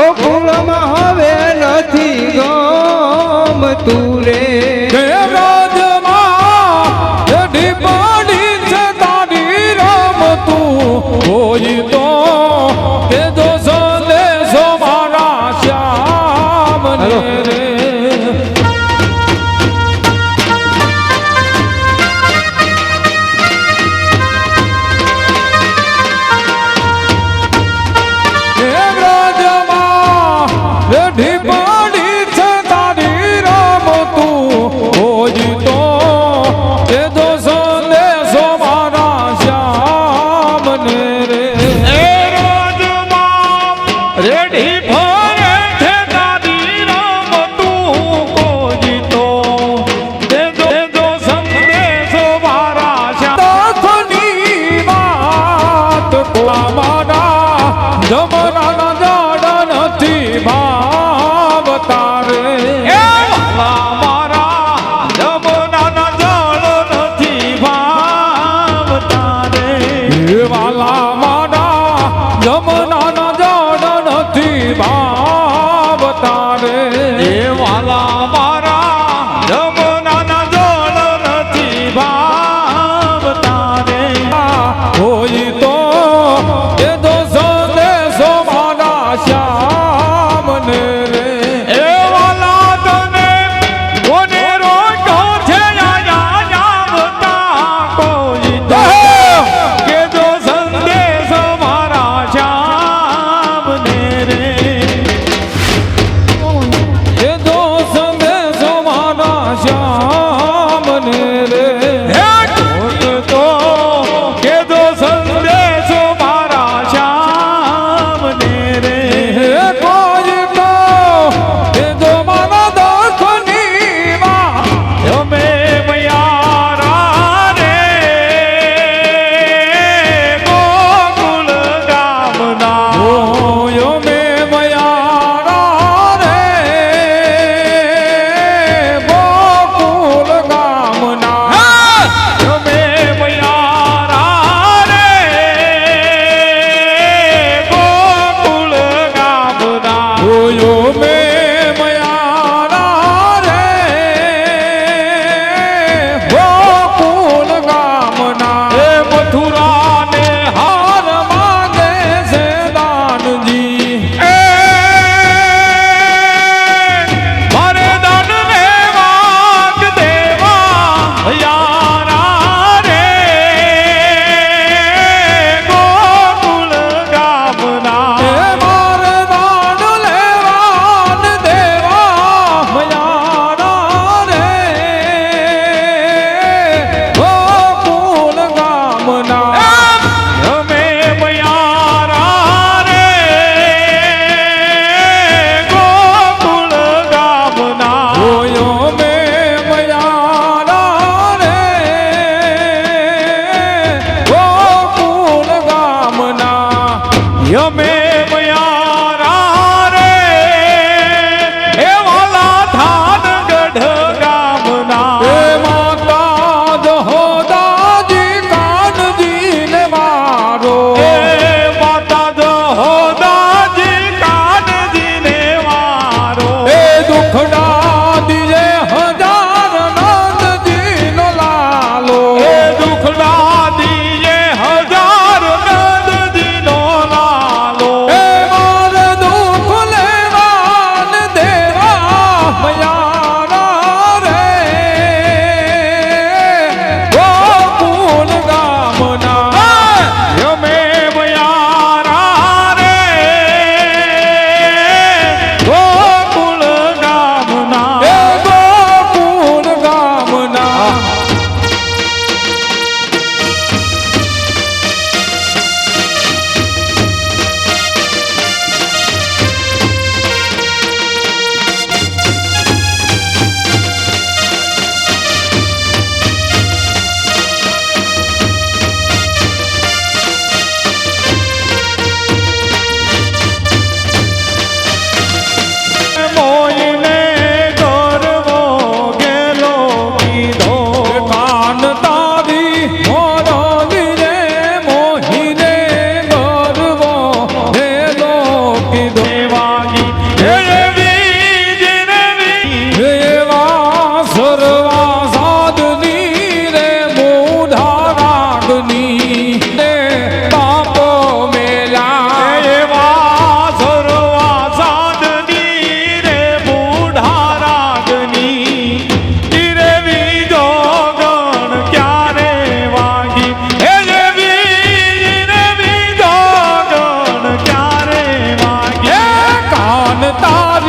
ગોકુળમાં હવે નથી ગમતું રે રાજમાં એડી પાડી છે તારી રમતું હોય તો કે જો સંદેશો મારા શ્યામને રે રેઢી પાડી છે તારી રમતું હોય તો એ દો સંદેશો મારા શ્યામને રે રેડી ભરે છે તારી રમતું કોઈ તો દેજો સંદેશો મારા શ્યામની વાત મારા જમનાના જાડા નથી ભાવ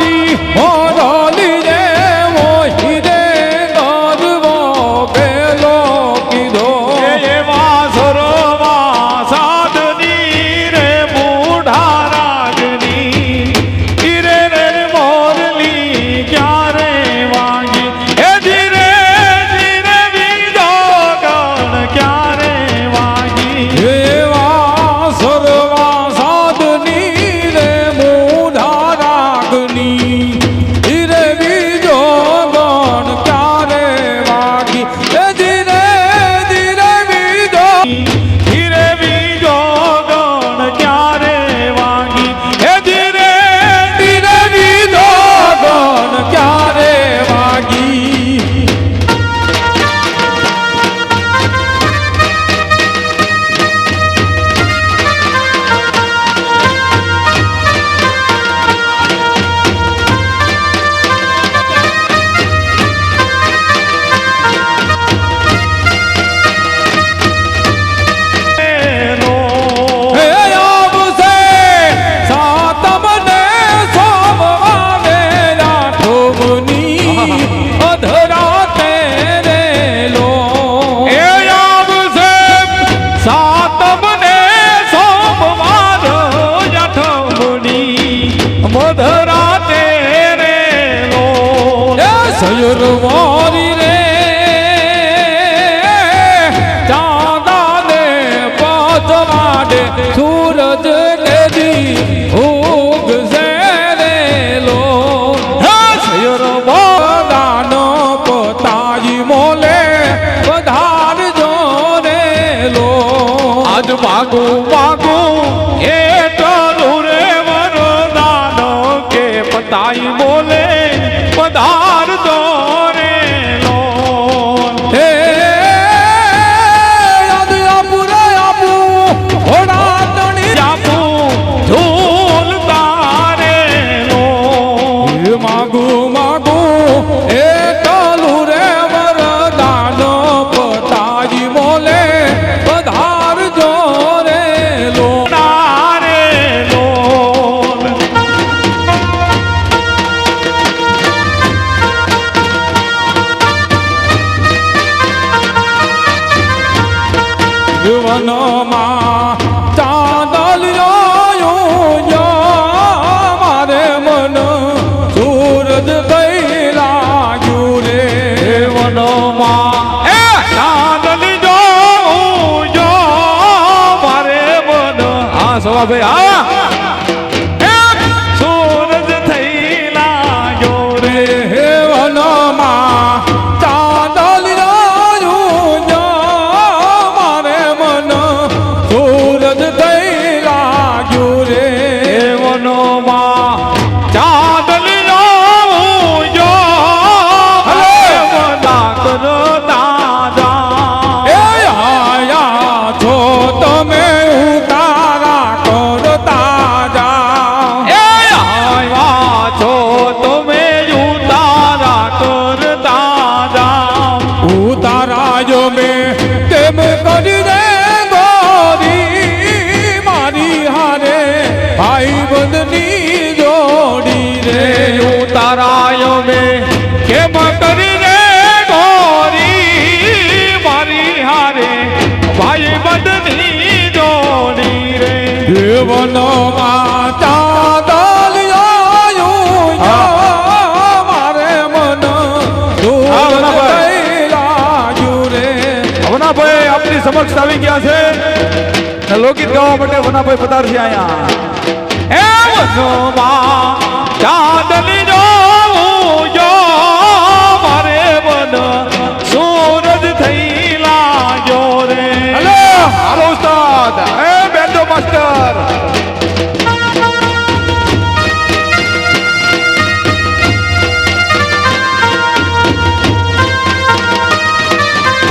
મારી મોરલી રે મોહી રે ગરવો પેલો કીધો એવા સરોવા સાધની રે બુઢા રાજની ઈરે રે મોરલી ક્યારે વાગી એ ધીરે ધીરે બીજો ગણ ક્યારે વાગી એવા સર્વા સાધની રે મૂઢા રાગની ધીરે બીજો ગણ ક્યારે વાગી એ ધીરે ધીરે બીજો ધીરે બીજો ગણ ક્યારે વાગી એ ધીરે ધીરે બીજો ગણ ક્યારે વાગી નો હે આવશે સાતમ ને સોમવારે આઠમની અધરાતે રે લો એ આવશે સાતમ ને સોમવાર આઠમની મધરાતે રે લો સયુર મોરી રે ચાંદા ને પતવાડે સૂરજ કેદી ઉગશે રે લો સયુર દાનો પોતાજી મોલે વધારજો રે લો આજ માગું માગું એ ટલું રે વરદાનો કે પતાઈ બોલે પધાર દો રે લો હે યાદ આપુ ઘોડા તણી જાપુ ઝૂલ તારે લો હે માગુ માગુ એ કાલુ રે વરદાનો પતાજી મોલે પધારજો રે લો તારે લો જીવનમાં ચાંદલિયો મારે મન સૂરજ થઈ લાગ્યું રે વનમાં એ ચાંદલી જો મારે મન હા સવા ભાઈ હા સૂરજ થઈ લાગ્યો રે હે વનમાં ચાંદલિયો મારે મન સૂરજ થઈ લાગ્યું રે વનમાં ચાંદલી જો દાદા એ આયા છો તમે ઉતારા કરતા જા એ આવ્યા છો તમે ઉતારા કરતા જાઓ ઉતારાયો મેં તેમ કરીને ગોરી મારી હારે ભાઈ બંધની જોડી રે ઉતારાયો મેં કેમ કરીને ગોરી મારી હારે ભાઈ બંધની જોડી રે જીવનમાં ચાંદલિયો મારે મન દૂર થઈ લાગ્યું રે વનાભાઈ આપની સમક્ષ આવી ગયા છે ને લોકગીત ગાવા માટે વનાભાઈ પધારશે અહીંયા હે વનોમાં ચાંદલી જો મારે મન સૂરજ થઈ લાગ્યો રે હલો હાલો ઉસ્તાદ એ બેન્ડો માસ્ટર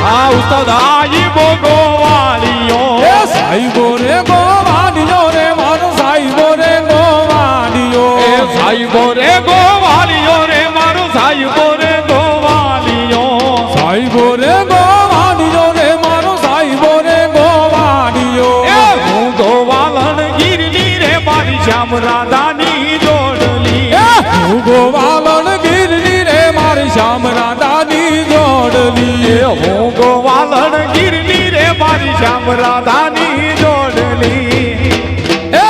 હા ઉસ્તાદ આઈ બોગો વાલીઓ એ સાઈબો રે ગોવાડિયો રે મારો સાઈબો રે ગોવાડિયો એ સાઈબો રે ગોવાલીઓ રે મારો સાઈબો રે ગોવાલીઓ સાઈબો રે ગોવાડિયો રે મારો સાઈબો રે ગોવાડિયો એ હું ગોવાલન ગીરની રે મારી શ્યામ રાધાની જોડલી હું ગોવાલણ ગીરની રે મારી શ્યામ રાધાની જોડલી હું ગોવાલણ ગીરની રે મારી શ્યામ રાધાની જોડલી એ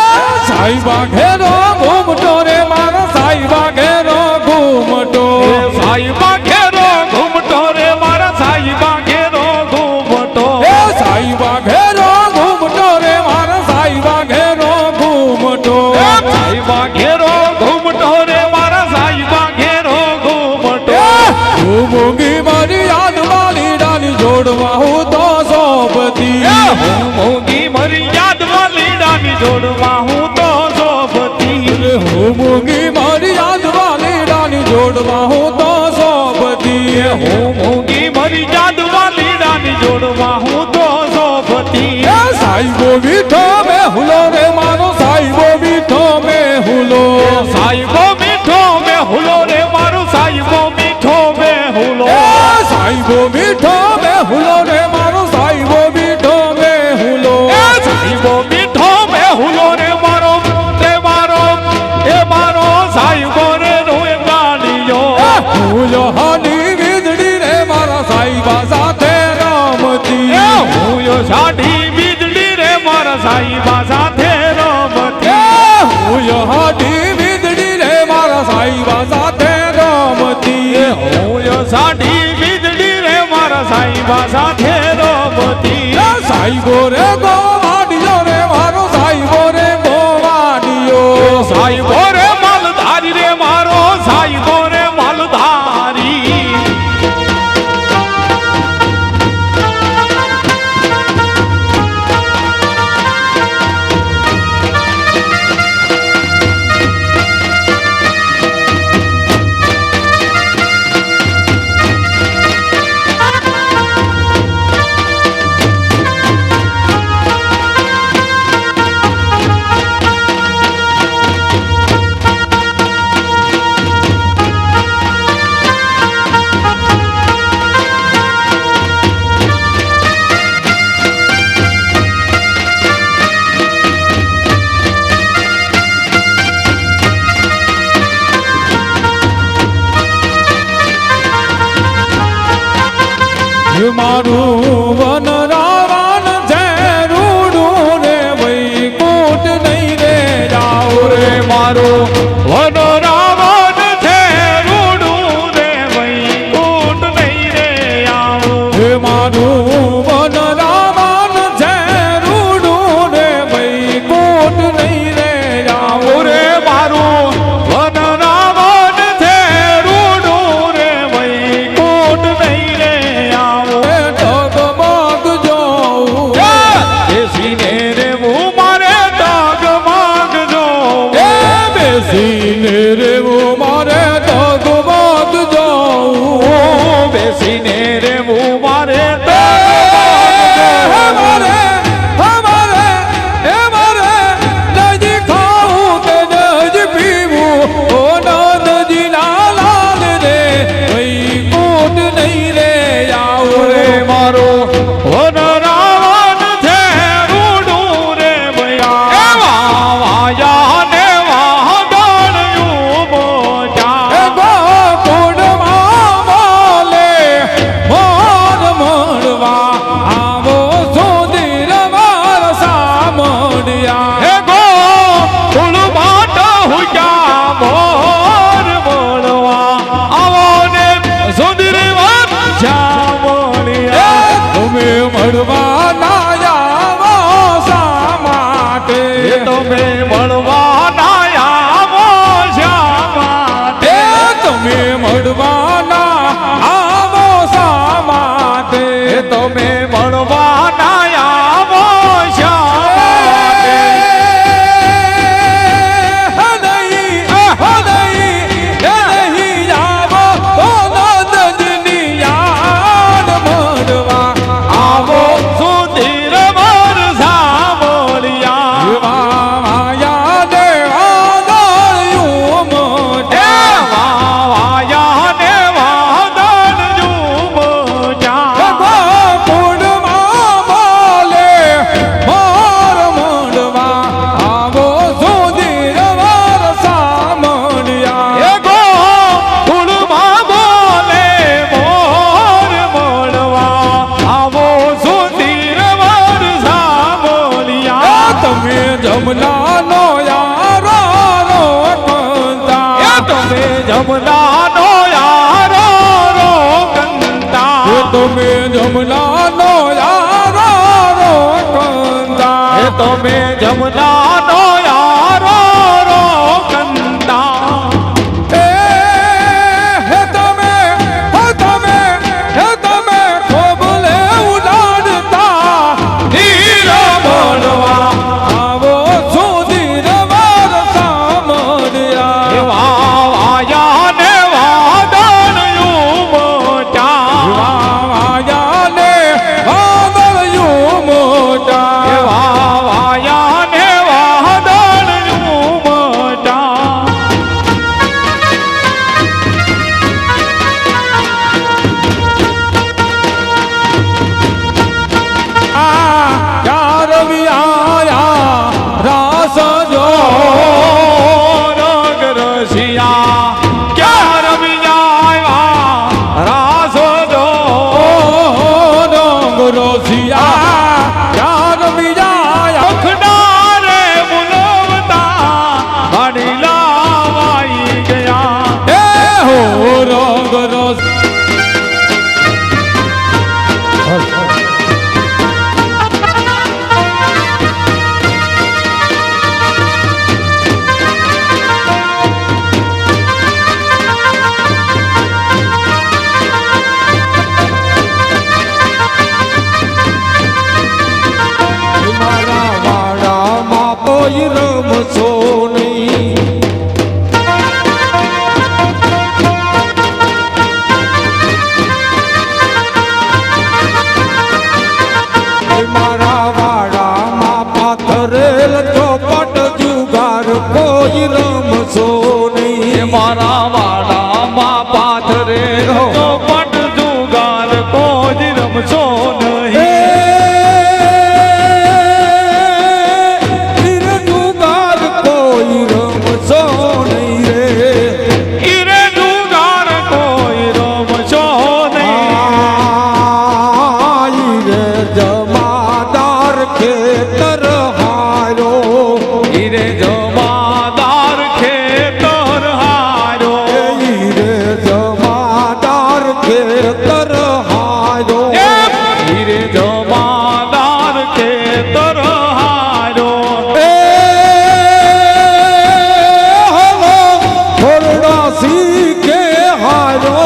સાઈબા ઘેરો ઘૂમટો રે મારા સાઈબા ઘેરો ઘૂમટો સાઈબા ઘેરો ઘૂમટો રે મારા સાઈબા ઘેરો ઘૂમટો એ સાઈબા ઘેરો ઘૂમટો રે મારા સાઈબા ઘેરો ઘૂમટો સાઈબા ઘેરો ઘૂમટો રે મારા સાઈબા ઘેરો ઘૂમટો હું મોંઘી મારી યાદમાં લીડાની જોડવા હું તો સોપતી હું મોંઘી મરી યાદમાં લીડાની જોડવા હું તો સોપતી હું મોંઘી મારી યાદમાં લીડાની જોડવા હું તો સોપતી હું મોંઘી મરી યાદમાં લીડાની જોડવા હું તો સોપતી એ સાઈબો મીઠો મે હુલો રે મારો સાઈબો મીઠો મે હુલો સાઈબો મીઠો મે હુલો રે મારો સાઈબો મીઠો મે હુલો એ સાઈબો મીઠો મે હુલો રે મારો સાઈબો મીઠો મે હુલો સાઈબો મીઠો મે હુલો રે મારો એ મારો સાઈબો રે રોય ગાડીયો હુલો હાની વીજળી રે મારા સાઈબા સાથે રમતી હું યો સાડી વીજળી રે મારા સાઈબા સાથે રમતી હુલો હાની વીજળી રે મારા સાઈબા સાથે રમતી હું યો સાડી વીજળી રે મારા સાઈબા સાથે રમતી સાઈબો રે ગોવાડિયો રે મારો સાઈબો રે ગોવાડિયો સાઈબો રે માલધારી રે મારો સાઈબો રે માલધારી મારું વન રાવણ છે રૂડું રે વૈકુંઠ નહીં રે જાઓ રે મારો વનો રાવણ છે રૂડું રે વૈકુંઠ નહીં રે આવું હે મારું વન રાવણ છે રૂડું રે વૈકુંઠ નહીં રે જાઓ રે મારું વન રાવણ છે રૂડું રે વૈકુંઠ નહીં રે આવું ડગમગ જોઉં બેસીને રેવું મારે ડગમગ જોવું એ બેસીને રેવું મારે ડગમગ જોઉં બેસીને રેવું મારે હમારે હમારે હમારે નજી ખાવું કે નજી પીવું ઓ નંદજી ના લાલ રે વૈકુંઠ નહીં રે આવું રે મારો વન રાવણ છે રૂડું રે ભયા વાયા ને વાદળિયું મોજા ગોકુળમાં બોલે મોર મળવા આવો સુધીર વાર સામડિયા હે ગો ફૂલ માટ હુજા મોર મોળવા આવો ને સુંદર વાત જામણિયા તમે મળવા ના આવો શા માટે તમે મળવા ના આવો શા માટે તમે મળવા ના આવો શા માટે તમે મળવા ના આવો શા માટે આવો સુધીર વર સાંભળ્યા વાયા ને વાદળિયું મોજા જમનાનો યારો રો કંતા એ તમે જમનાનો યારો રો કંતા એ તમે જમનાનો યારો રો કંતા હે તમે ખૂબ લે ઉડાડતા ધીર બોલવા આવો સુધી રવાર સામળ્યા વાયા ને વાદળયું મોટા વાયા ને વાદળયું મોટા વાયા ને વાદળયું મોટા ચાર વિયા રાસ જો રગરસિયા ક્યાં રમી જાય રાસો જો ડોંગરો સિયા ચાર વિયા અખડારે બોલવતા ગાડી લાવાઈ ગયા એ હો ડોંગરો મારા વાડામાં કોઈ રમશો નહીં મારા વાડામાં પાથરેલ ચોપટ જુગાર કોઈ રમશો નહીં મારા વાડામાં પાથરે ચોપટ જુગાર કોઈ રમશો નહીં જુગાર કોઈ રમશો નહીં રે ઈરે જુગાર કોઈ રમશો નહીં રે જમાદાર ખેતર હારો ઈરે જમાદાર ખેતર હારો રે જમાદાર ખેતર હારો ઈરે જમાદાર ખેતર હારો થોડા શીખે હારો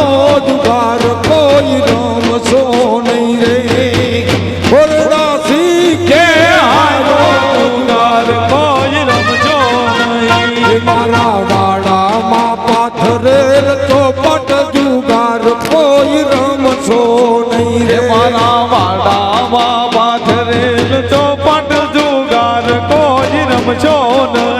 જુગાર કોઈ રમશો નહીં રે થોડા શીખે હારો જુગાર કોઈ રમશો નહીં મારા વાડામાં પાથરેલ ચોપટ જુગાર કોઈ રમશો નહીં રે મારા વાડામાં પાથરેલ ચોપટ જુગાર કોઈ રમશો નહીં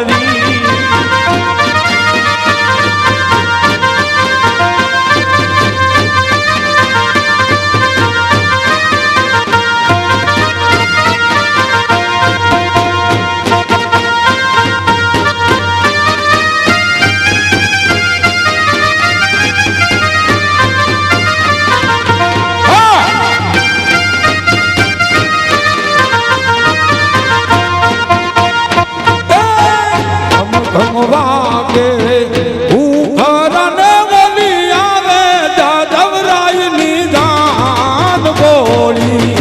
વાગે ઉઘરને બોલી આવે જાદવરાયની જાન બોલી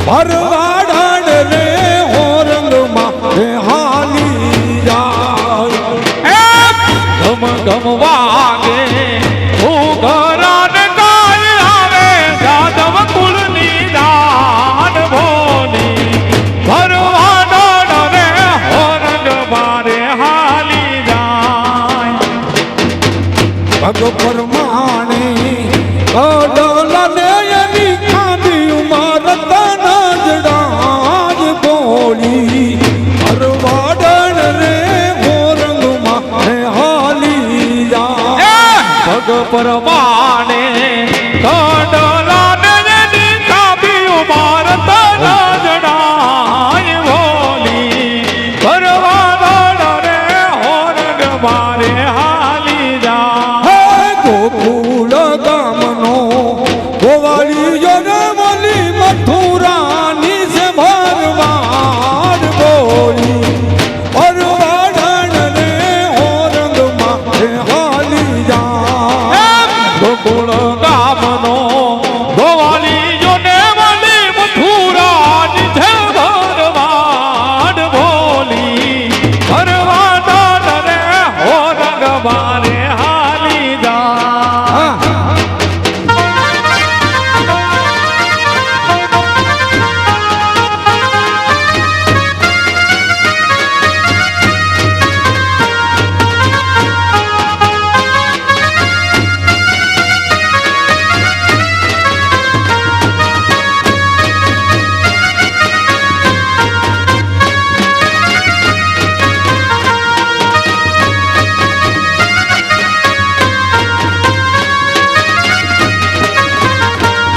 ભરવાડણ રે હોરંગમાં હાલી જાય ગમ ગમ વાગે ઉઘરાને કાય આવે જાદવ કુળની દાન ભોલી ભરવાડો રે હોરંગ મારે હાલી જાય ભગ પરમાણે કડલને એની ખાધી ઉમર તનજડાજ બોલી ભરવાડણ રે હોરંગમાં હાલી જાય ભગ પરમાણે કડલાને એની કાપી ઉમાર તનજડાય ભોલી ભરવાડો રે હોરંગ મારે હાલી જાય ગોકુળ ગામનો ગોવાળીયો ને બોલી મથુરાની છે ભરવાડ બોલી ભરવાડણ રે હોરંગમાં હાલી જાય ગોકુળ ગામનો ગોવાળીઓને મળી મથુરાની છે ભરવાડ બોલી ભરવાડ રે હો રંગવારે હાલી જા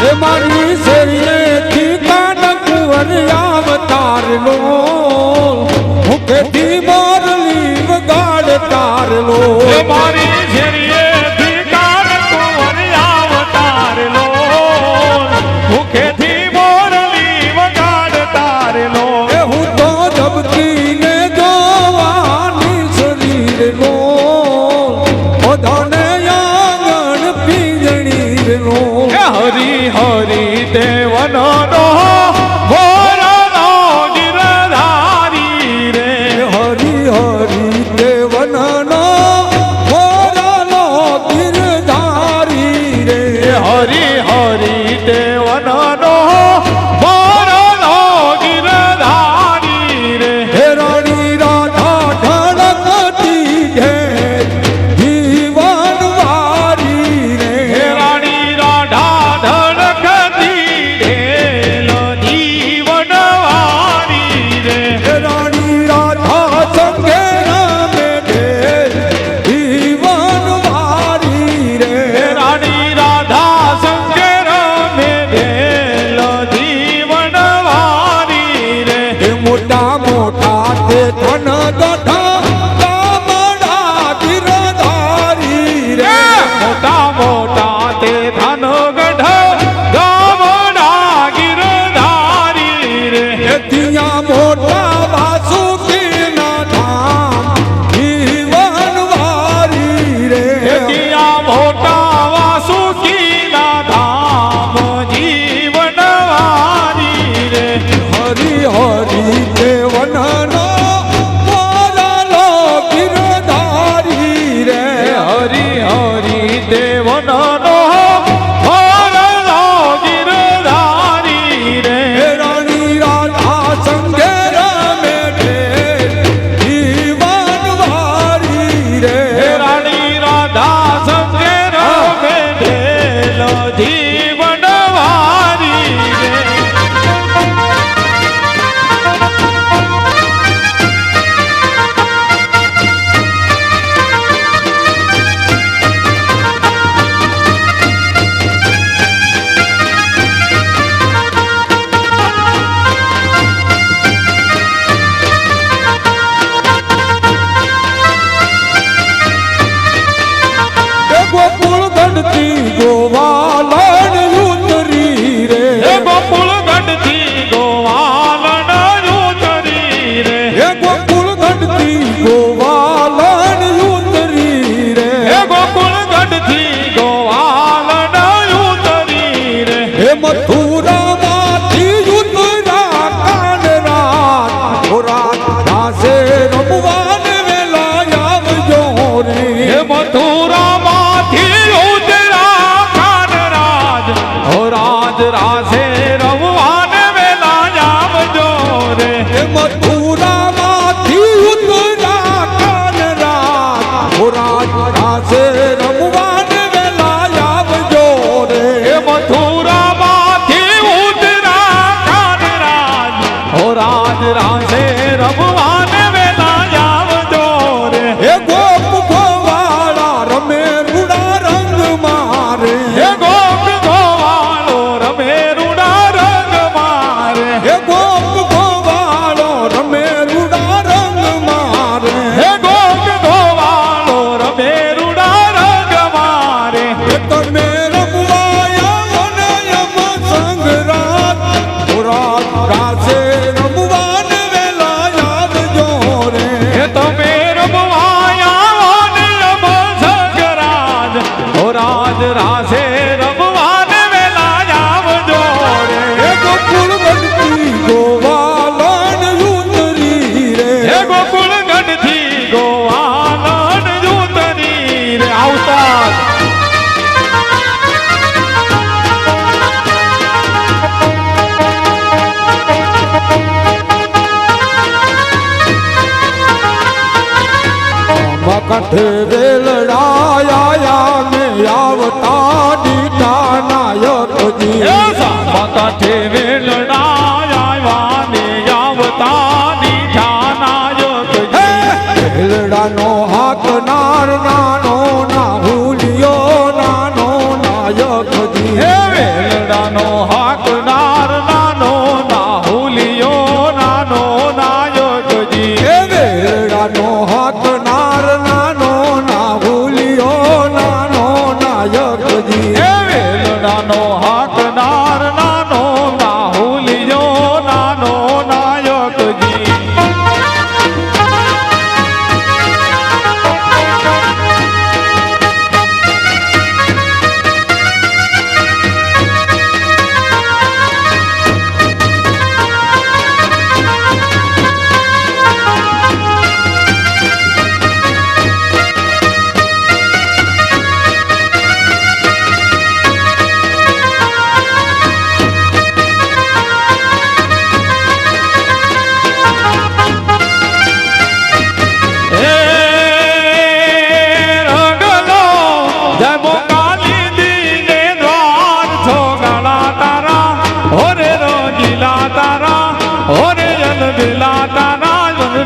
એ મારી શેરીએથી કાન કુંવર અવતાર લો મુખેથી મોરલી વગાડ તાર લો એ મારી શેરીએથી કાન કુંવર અવતાર લો મુખેથી મોરલી વગાડ તાર લો એ હું તો ધબકીને જોવાની શરીર લો બધાને આંગણ પીજણી લો હરી હરી દેવનો ભોરનો ગિરધારી રે હરી હરી દેવનનો ભોરનો ગિરધારી રે હરી હરી દેવનો ભોરનો ગિરધારી રે હે રાણી રાધા ઢળકતી હે જીવન વારી રે હે રાણી રાધા ધડકતી ઢેલો જીવન વારી રે હે રાણી રાધા સંગે રમે ઢેલ જીવન વારી રે હે રાણી રાધા સંગે રમે ઢેલો જીવન વારી રે એ મોટા મોટા તે ધન ગઠા ગામડા ગિરધારી રે મોટા મોટા તે ધન ગઢ ગામડા ગિરધારી રે ત્યાં મોટા વાસુકીના ધામ જીવન વારી રે ત્યાં મોટા વાસુકીના ધામ જીવન વારી રે હરી હરી દેવનનો મોરલો ગિરધારી રે હરી હરી દેવનો ભોરલો ગિરધારી રે હે રાણી રાધા સંગે રમે ઢેલ જીવન વારી રે હે રાણી રાધા સંગે રમે ઢેલો જીવન વારી રે એ ગોકુળ ગઢથી ગોવાલણ ઉતરી રે હે ગોકુળ ગઢથી ગોવાલણ ઉતરી રે એ ગોકુળ ગઢથી ગોવાલણ ઉતરી રે હે ગોકુળ ગઢથી ગોવાલણ ઉતરી રે હે મથુરામાંથી ઉતરા કાન રાત ઓ રાત દાસે રમવાને વેલા આવજો રે હે મથુરામાંથી ઉતરા રાજ રાસે રમવાને વેલા આવજો રે હે ગોકુળ ગઢથી ગોવાલન ઉતરી રે હે ગોકુળ ગઢથી ગોવાલન ઉતરી રે આવતા કંઠે વેલડાયા ને આવતા દીઠા નાયકજી કાંઠે વેલડાયાને આવતા દીઠા નાયકજી વેલડાનો હાકનાર નાનો ના હુલિયો નાનો નાયકજી હે વેલડાનો હાકનાર નાનો ના હુલિયો નાનો નાયકજી હે વેલડાનો હાકનાર નાનો ના હુલિયો નાનો નાયકજી હે વેલડાનો હાકનાર નાનો ના હુલિયો નાનો નાયકજી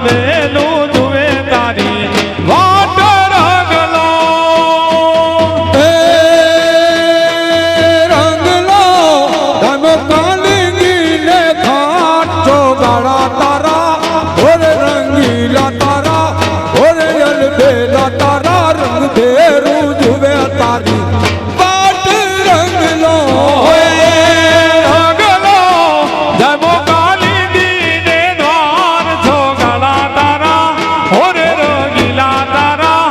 વેલું જુએ તારી વાટ રંગલો રંગલો ધમ કાલિંગીને ખાટો ગાળા તારા ઓરે રંગીલા તારા ઓરે અલબેલા તારા રંગ ભેરું જુએ તારી વાટ રંગલો રંગલો જમો કાલી દીને દ્વાર છો ગળા તારા ઓરે રંગીલા તારા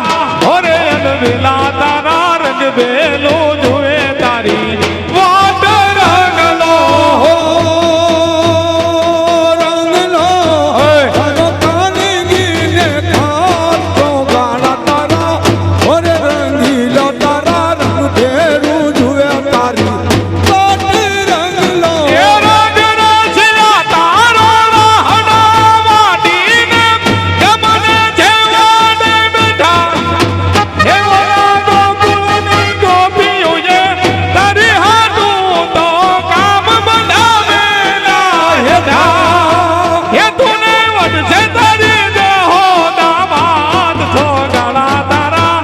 ઓરે અલબેલા તારા રંગ બેલો જુએ તારી વાટ રંગલો રંગલો ધમ કાલિંગીને ખાટો ગાળા તારા ઓરે રંગીલા તારા રંગ ભેરું જુએ તારી વાટ રંગલો એ રંગ રસિયા તારો રહણા વાટીને ગમને જેવાને બેઠા એ ઓલા ગોકુળની ગોપીઓએ તારી હાથું તો કામ બનાવેલા હેઠા એ તુને વડશે તારી દેહો દામાદ છો ગળા તારા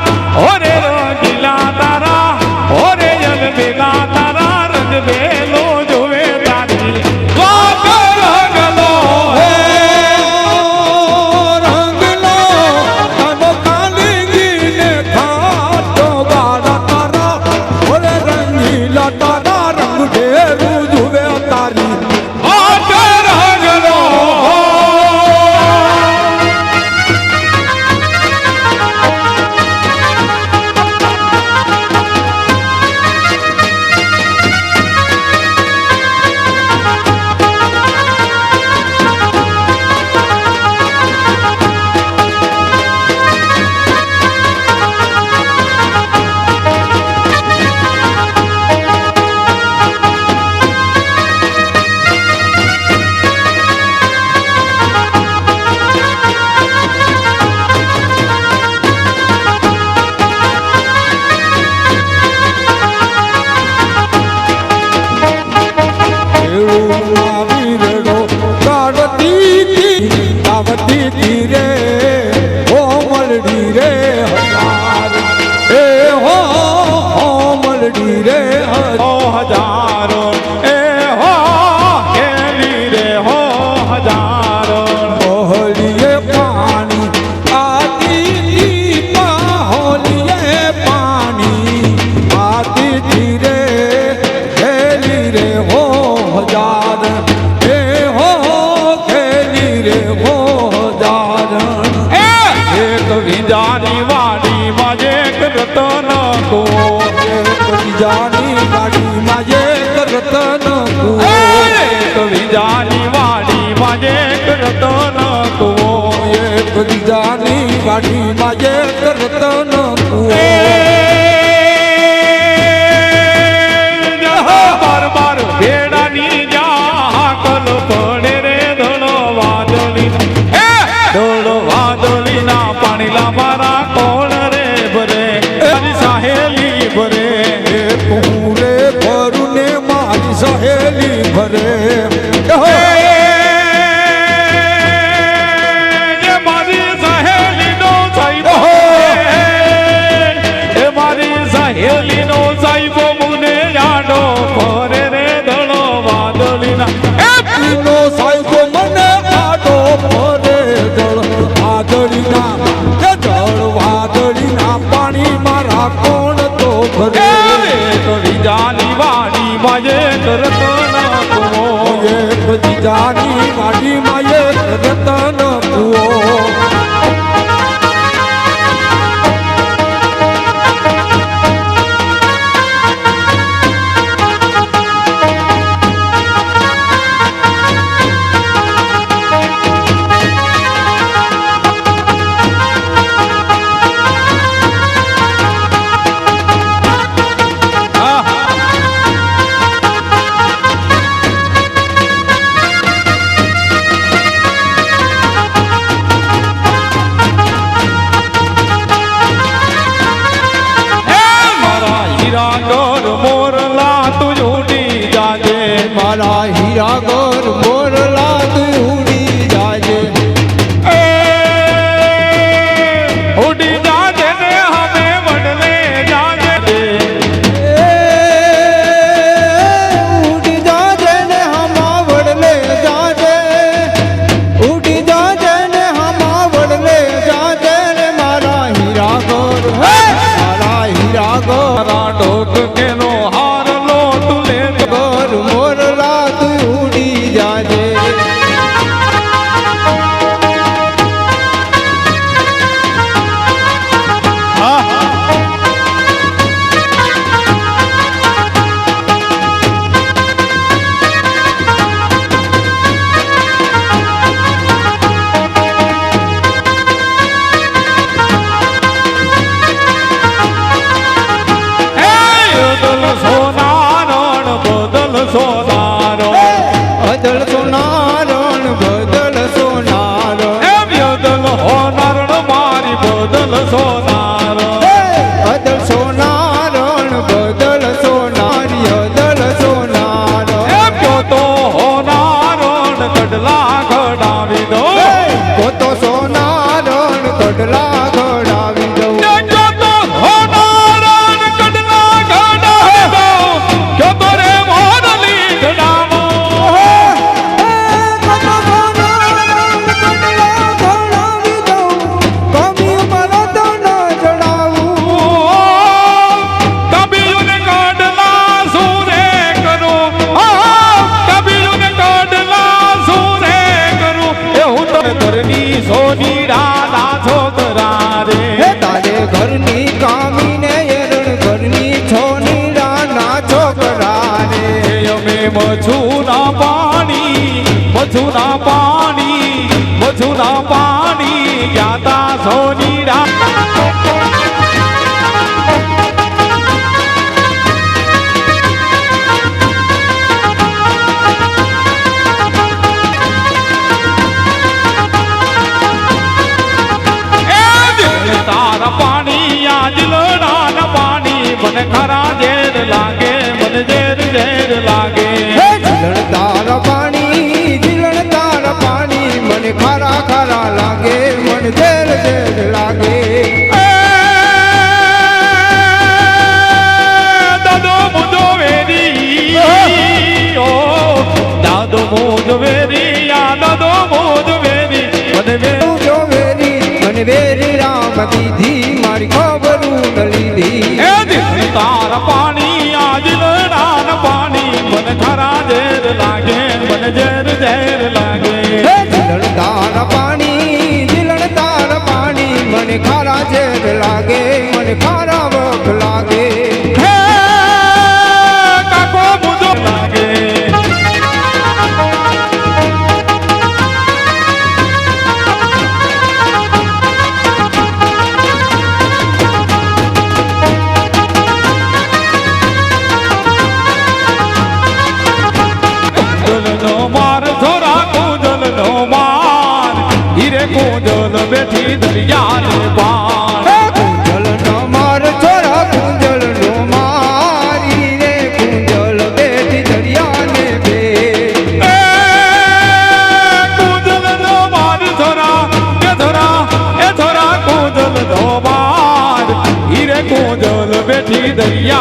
ઓરે રંગીલા તારા ઓરે અલબેલા તારા રંગ બેલો જોવે તારી વાગ રંગલો રંગલો ધમ કાલિંગીને ખાટો ગાળા તારા ઓરે રંગીલા તારા રંગ ભેરું જુએ તારી વાગ રંગલો વીરડો કાવતી ધીરે હો મલડી રે હજાર એ હો મલડી રે ઓ હજારો એ હો કેલી રે હો હજારો હોલીએ પાણી આતી હોલીએ પાણી આતી ધીરે ખેલી રે હો હજાર એ હો ખેલી રે હો હજાર એક વિજાની વાડી માં એક રતન કો બીજાની વાડીમાં એક રતન કુવો એક બીજાની વાડીમાં એક રતન કુવો એક બીજાની વાડીમાં એક રતન કુવો બાર બાર ભેડાની જા કલ પડે રે ધોળો વાદળી ના પાણીલા મારા કોણ રે ભરે મારી સાહેલી ભરે પૂરે ભરું ને મારી સહેલી ભરે મારી સહેલી નો સાહેબ મારી સહેલી નો સાહેબ મુને જાડો ફરે રે ધોળો વાદળીના નો સાહેબ મને આડો ફરે જળ વાદળીના જળ વાદળીના પાણી મારા કોણ તો ભરે એક બીજાની વાડીમાં એક રતન કુવો એક બીજાની વાડીમાં એક રતન કુવો મારા હીરા ગોર મોરલા તું ઉડી જાજે મારા હીરા ગોર મોરલા તું ઉડી જાજે ઉડી જાજે ને હમે વડલે જાજે ઉડી જાજે ને હમા વડલે જાજે ઉડી જાજે ને હમા વડલે જાજે રે મારા હીરા ગોર મારા હીરા ગોર મારા ઢોક કેનો હાર લો તું લે ગોર મોરલા તું ઉડી જાજે બદલ સોનારણ બદલ સોનારો બદલ સોનારણ બદલ સોનારણ બદલ હોનારણ મારી બદલ સોનારો બદલ સોનારણ બદલ સોનારી બદલ સોનારણ કયો તો હોનારણ કડલા ઘડાવી દો તો સોનારણ કડલા ઘડાવી દઉં કયો તો હોનારણ કડલા ઘડાવી દો કયો તો રે મોરલી ઘડાવો કબીયુને કડલા સુરે કરું કબીયુને કડલા સુરે કરું એ હું તો ઘરની સોની રાના છોકરા રે તારે ઘરની કામીને એરણ ઘરની છોની રાના છોકરા રે અમે મછુના પાણી મછુના પાણી મછુના પાણી જ્ઞાતા સોની રા તારા પાણી આજ લડાના પાણી મને ખરા ઝેર લાગે મને ઝેર ઝેર લાગે જીલણ તારા પાણી મને ખારા ખારા લાગે મને ઝેર ઝેર લાગે દાદો મુજો વેરી ઓ દાદો મુજો વેરી આ દાદો મુજો વેરી મને વેરી જો મને વેરી રામ દીધી મારી ખબરું ન લીધી એ દિલ તારા પાણી આજ લડાના પાણી મને ખરા ઝેર લાગે મને ઝેર ઝેર લાગે જીલણ તારા પાણી મને ખારા ઝેર લાગે મને ખારા વખ લાગે હે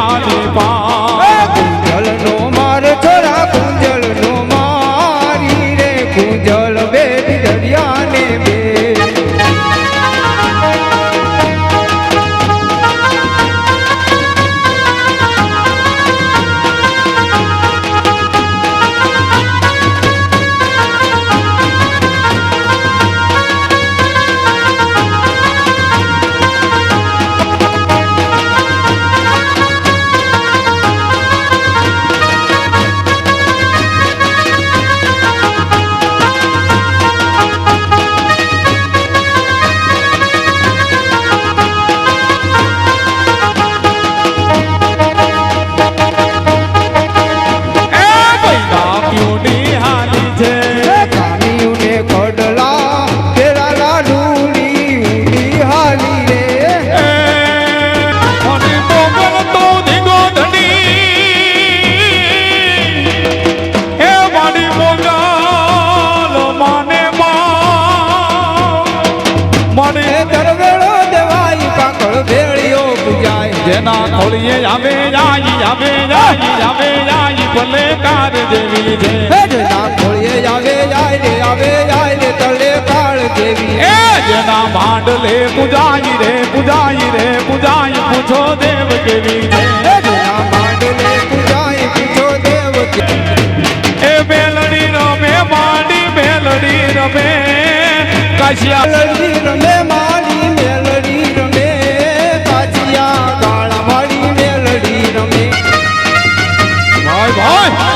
દરિયાની પાર કુંજલનો માર છોરા કુંજલનો મારી રે કુંજલ બેટી દરિયાને બે કાનિયુને કડલા તેરા લાડુની ઊંડી હાલી રે અને મોગલ તો ધીગો ધણી એ મારી મોગલ માને મને દરવેળો દેવાઈ કાકળ ભેળિયો પૂજાય જેના ખોલીએ આવે ભલે કાર દેવી છે જેના ખોળીએ આવે જાય રે તળે કાળ દેવી એ જેના માંડલે પૂજાઈ પૂછો દેવ કેવી છે જેના માંડલે પૂજાય પૂછો દેવ કે એ મેલડી રમે માડી મેલડી રમે કાશિયા મેલડી રમે મારી મેલડી રમે કાચિયા ગાળા મારી મેલડી રમે ભાઈ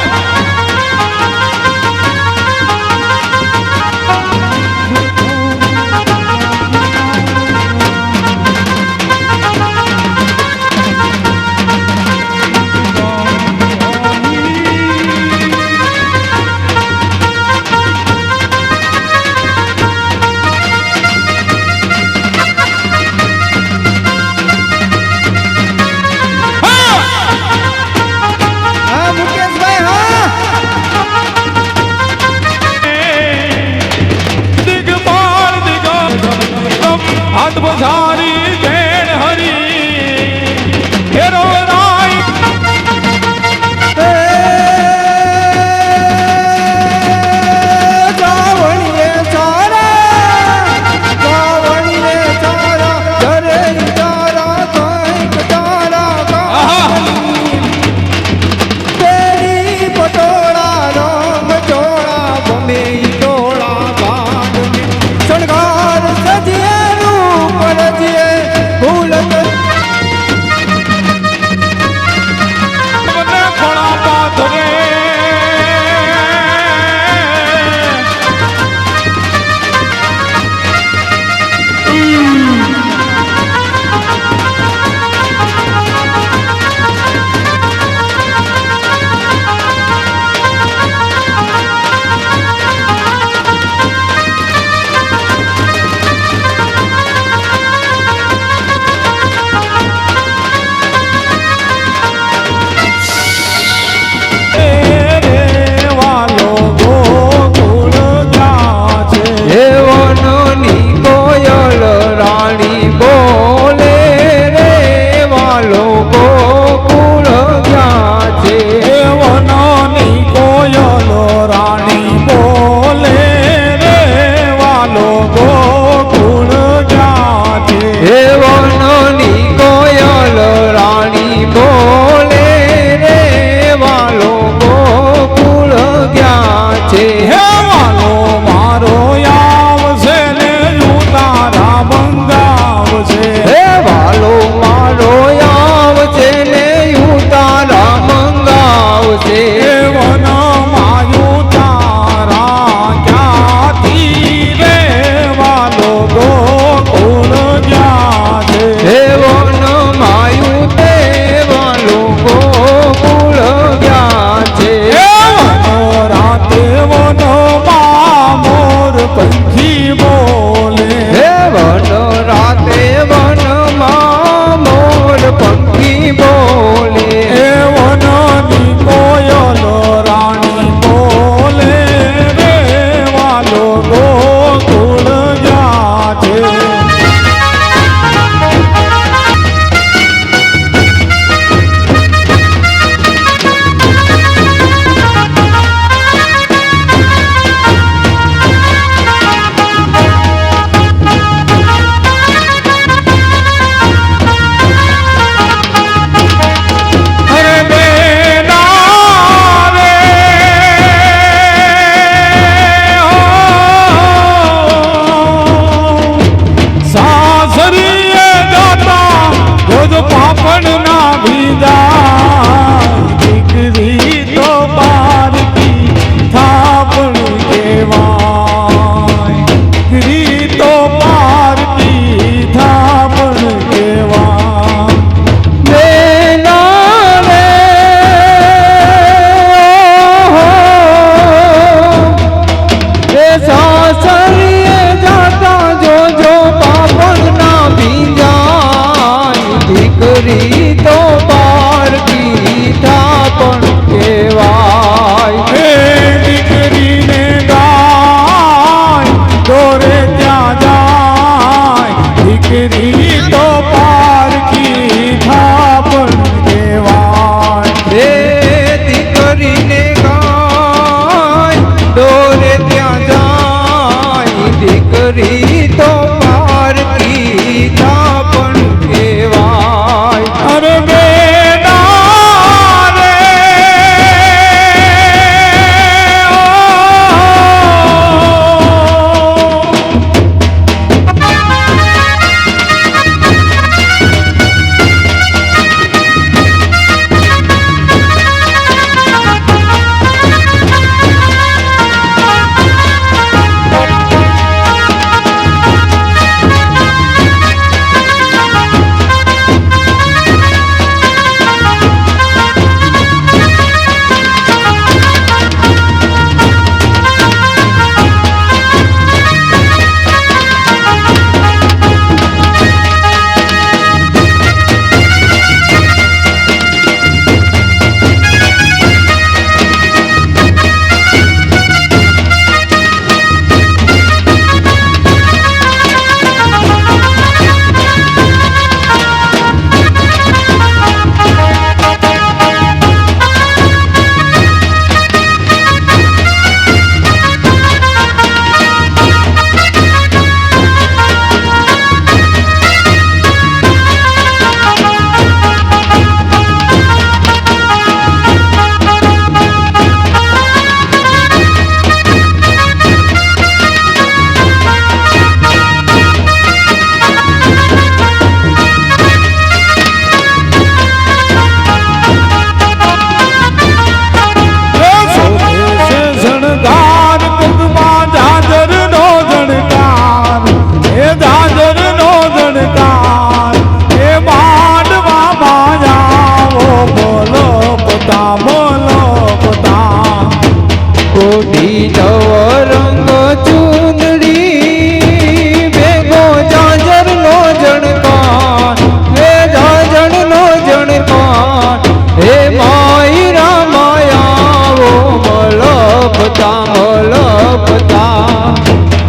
મલપતા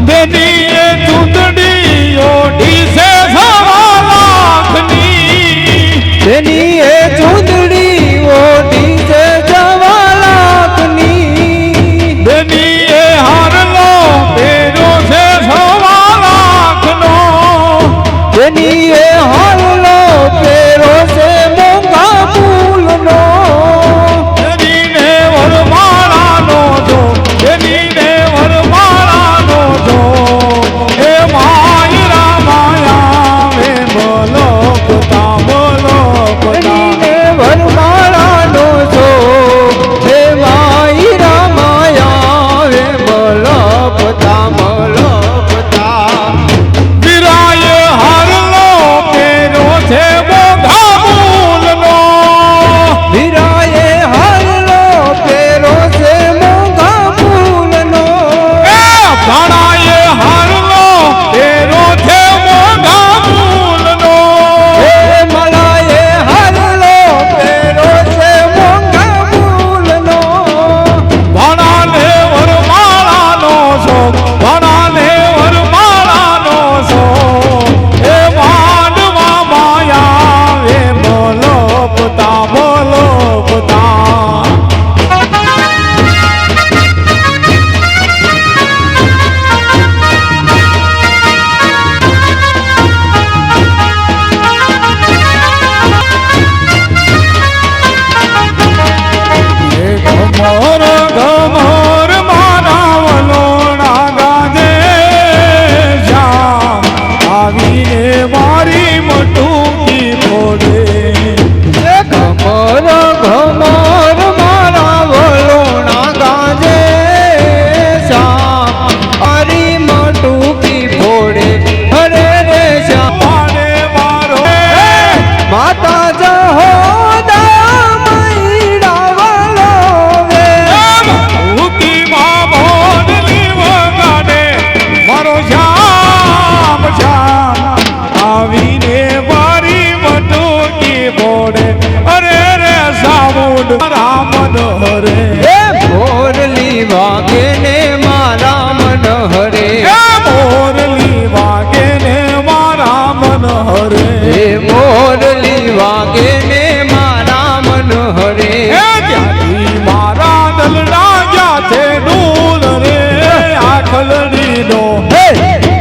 બેનીએ ચૂંટણી ઓઢી છે સવા લાખની તેની એ ચૂંદડી ઓઢી છે સવા લાખની બેનીએ હારલો પહેર્યો છે સવા લાખનો તેની એ હારલો પેરો છે મોંઘા ફૂલનો બેનીને વરમાળાનો જો બેનીને વરમાળાનો જો એ માયરા માયા વે મલકતા તેનીને વરમાળાનો છો હે માઈ રામાયા હે મલપતા મલપતા વિરાય હારલો પહેર્યો છે મોંઘા મૂલનો વીરાએ હારલો પેરો છે મોંઘા ફૂલનો એ ભાણાએ હારલો પહેર્યો છે મોંઘા મૂલનો હે મલાએ હારલો પેરો છે મોંઘા ફૂલનો ભાણાને વરમાળાનો છો ભાણાને વરમાળાનો છો એ માંડવા માયા વે મલપતા મલપતા ઘમર ઘમર મારા વલોણા ગાજે શ્યામ આવીને મારી મટુકી ફોડે હે ઘમર ઘમર મારા વલોણા ગાજે શ્યામ હરી મટુકી ફોડે હરે રે શ્યામ પાડે મારો માતા જહોદા મૈડા વાલો વે ઉકીમાં મોડલી વગાડે મારો શ્યામ શ્યામ આવીને મારી મટુકી ફોડે અરે રે સામુંડ રામ હરે હે મોરલી વાગે ને મારા મન હરે મોરલી વાગે ને મારા મન હરે હે મોરલી વાગે ને મારા મન હરે હે ત્યાંથી મારા દલડા ગયા છે ડૂલ રે આખલડીનો હે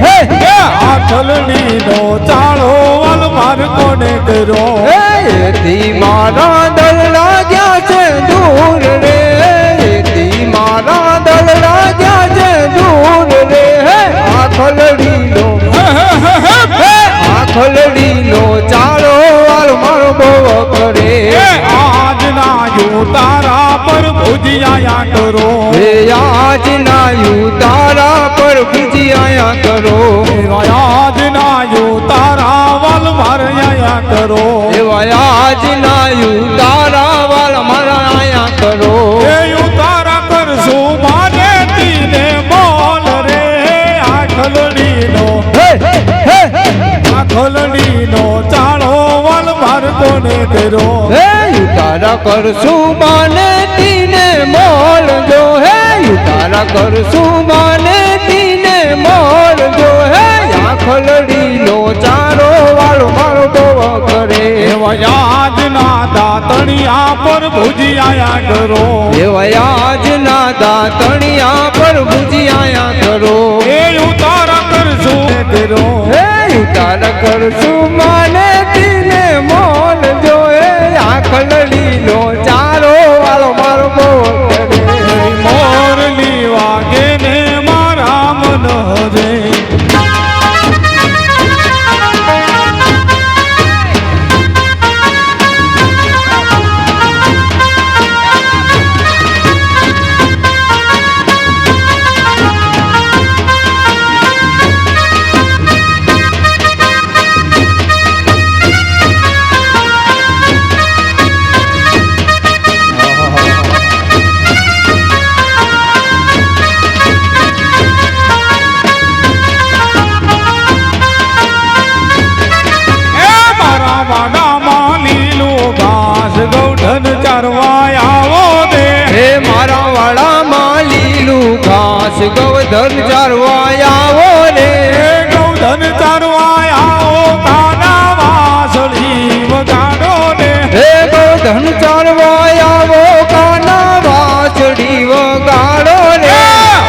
હે હે આખલડીનો ચાળો વલ માર કોને કર્યો હે એથી મારા દલડા ગયા છે દૂર રે એથી મારા દલડા ગયા છે દૂર રે હે આખલડીનો હે આખલડીનો ચાલો વાલ મારો બહુ કરે હે આજના યુ તારા પર ભુજિયા કરો હે આજના યુ તારા પર ભુજિયા કરો આજના યુ તારા વલ મારયા કરો એવા આજના યુ તારા વાલ મારા આયા કરો એ ઉતારા કરશું માને તીને બોલ રે આખલડીનો હે હે આખલડીનો ચાળો વલ માર કોને કર્યો હે ઉતારા કરશું માને તીને મોલ જો હે ઉતારા કરશું માને તીને મોલ જો હે આખલડીનો ચારો વાળો મારો બહુ કરે એવા આજના દાતણિયા પર ભુજિયા કરો એવા આજના દાતણિયા પર ભુજિયા કરો એ ઉતારા કરશું કરો હે ઉતારા કરશું માને તીને મોલ જો હે આખલડીનો ચારો વાળો મારો બહુ કરે મોરલી વાગે ને મારા મન હરે ગૌધન ચારવા આવો રે ગૌધન ચારવા આવો કાના વાસળી વગાડો ને હે ગૌધન ચારવા આવો કાના વાસળી વગાડો રે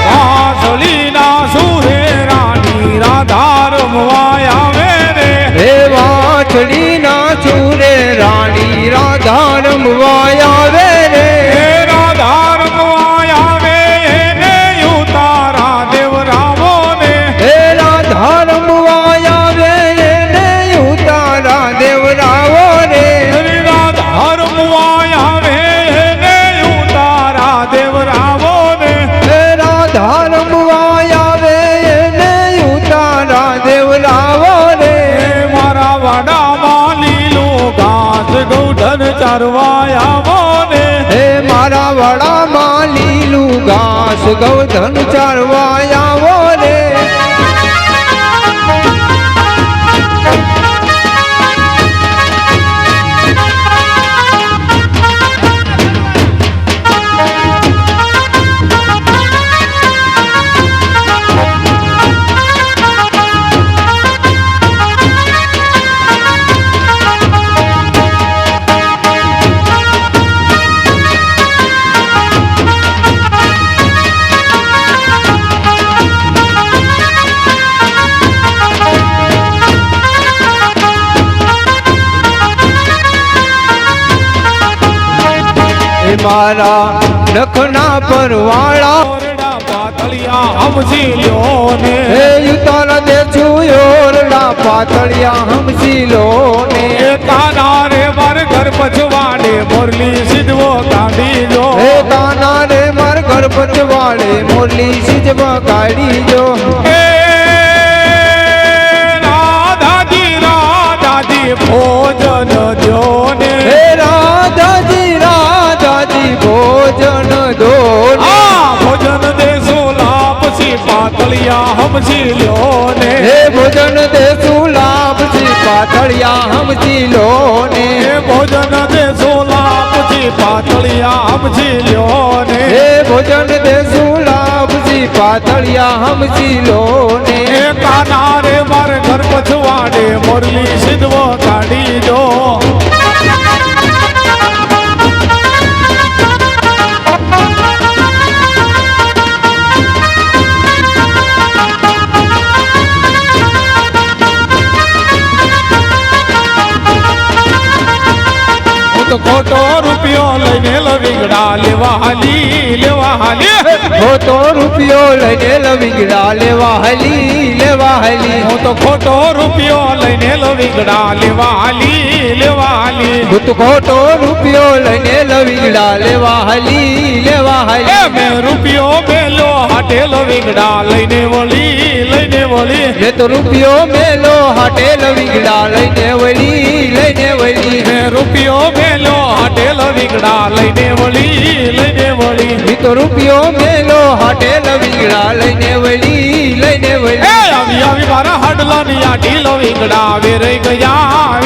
વાસળીના સુરે રાણી રાધા રમવા આવે રે હે વાછડીના સુરે રાણી રાધા રમવા આવે રે હે રાધા રમવા આવે એને ઉતારા દેવરાવો ને હે રાધા રમવા આવે એને ઉતારા દેવરાવો રે હે રાધા રમવા આવે એને ઉતારા દેવરાવો ને હે રાધા રમવા આવે એને ઉતારા દેવરાવો રે હે મારા વાડામાં લીલું ઘાસ ગૌધન ચારવા આવો ને હે મારા વડામાં લીલું ઘાસ ગૌધન ચારવા આવો રે હે મારા નખના પરવાળા ઓરડા પાતળિયા હમસી લ્યો ને હે ઉતારા દે છું ઓરડા પાતળિયા હમસી લો ને એ કાના રે માર ઘર પછવાડે મોરલી સિદ્ધવો કાઢી જો હે કાના રે માર ઘર પચવાડે મોરલી સિજવા કાઢી જો એ રાધાજી ભોજન જો ને હે રાધાજી ભોજન દો આ ભોજન દેશો લાપસી પાતળિયા હમસી લ્યો ને હે ભોજન દેશું લાભથી પાતળિયા હમજી લો ને એ ભોજન દેશો લાપસી પાતળિયા હમસી લ્યો ને હે ભોજન દેશું લાભથી પાતળિયા હમજી લો ને એ કાના રે મારે ઘર પછવાડે મોરલી સિદ્ધવો કાઢી જો હું તો ખોટો રૂપિયો લઈને લવીગડા લેવા હાલી ખોટો રૂપિયો લઈને લવીગડા લેવા હાલી હું તો ખોટો રૂપિયો લઈને લવીગડા લેવા હાલી ભૂત ખોટો રૂપિયો લઈને લવીગડા લેવા હાલી એ મેં રૂપિયો મેલો હાટે લવીગડા લઈને વળી મેં તો રૂપિયો મેલો હાટે લવીગડા લઈને વળી મેં રૂપિયો મેલો હાટે લવીગડા લઈને વળી મેં તો રૂપિયો મેલો હાટે લવીગડા લઈને વળી એ આવી મારા હાડલાની આટી લવીગડા વેરાઈ ગયા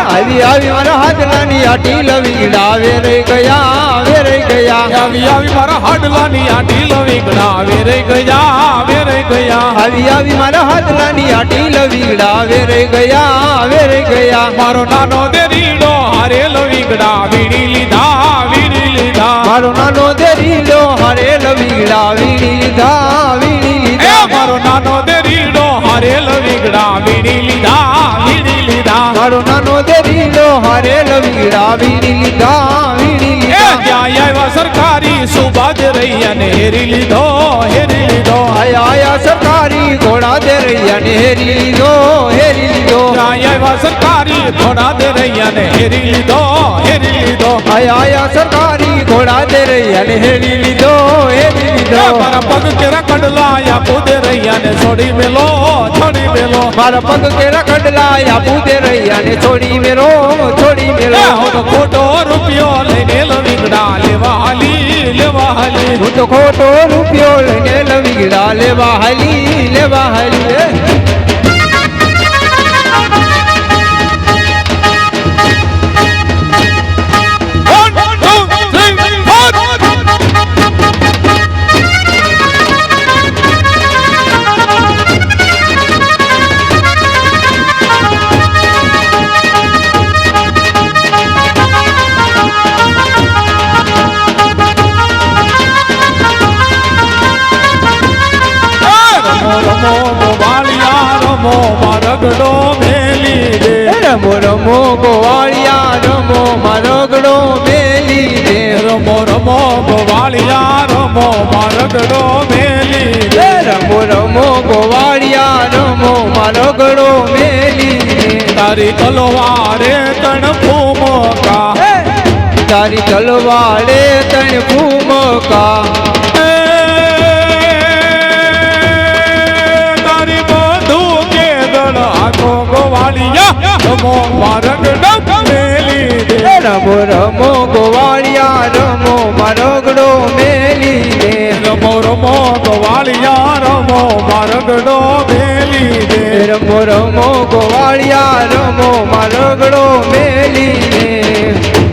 આવી મારા હાથલાની આટી લવીગડા વેરાઈ ગયા આવી મારા હાડલાની આટી લવીગડા વેરાઈ ગયા આવી મારા હાથલાની આટી લવીગડા વેરાઈ ગયા મારો નાનો દેરીડો હારે લવીગડા વીણી લીધા મારો નાનો દેરીલો હારે લવીગડા વીણી લીધા એ મારો નાનો દેરીડો હારે લવીગડા વીણી લીધા મારો નાનો દેરીલો હારે લવીગડા વીણી લીધા એ ત્યાં આવ્યા સરકારી સુબાદ રહી અને હેરી લીધો આયા સરકારી ઘોડા દે રૈયા ને હેરી લીધો ત્યાં આવ્યા સરકારી ઘોડા દે રહી અને હેરી લીધો આયા સરકારી ઘોડા દે રૈયા ને હેરી લીધો મારા પગ કેરા કંડલાયા પૂદે રહી અને છોડી મેલો મારા પગ કેરા કંડલાયા પૂદે રૈયા ને છોડી મેલો હું તો ખોટો રૂપિયો લઈને લવીગડા લેવા હાલી હું તો ખોટો રૂપિયો લઈને લવીગડા લેવા હાલી રમો ગોવાળિયા રમો રગડો મેલી દે રમો રમો ગોવાળિયા રમો રગડો મેલી દે રમો રમો ગોવાળિયા રમો રગડો મેલી દે રમો રમો ગોવાળિયા રમો રગડો મેલી દે તારી તલવારે તણ ફૂમકા તારી તલવારે તણ ફૂમકા તારી બધું કે દળ આખો ગોવાળિયા રમો રગડો મેલી દે રમો રમો ગોવાળિયા રમો રગડો મેલી દે રમો રમો ગોવાળિયા રમો રગડો મેલી દે રમો રમો ગોવાળિયા રમો રગડો મેલી દે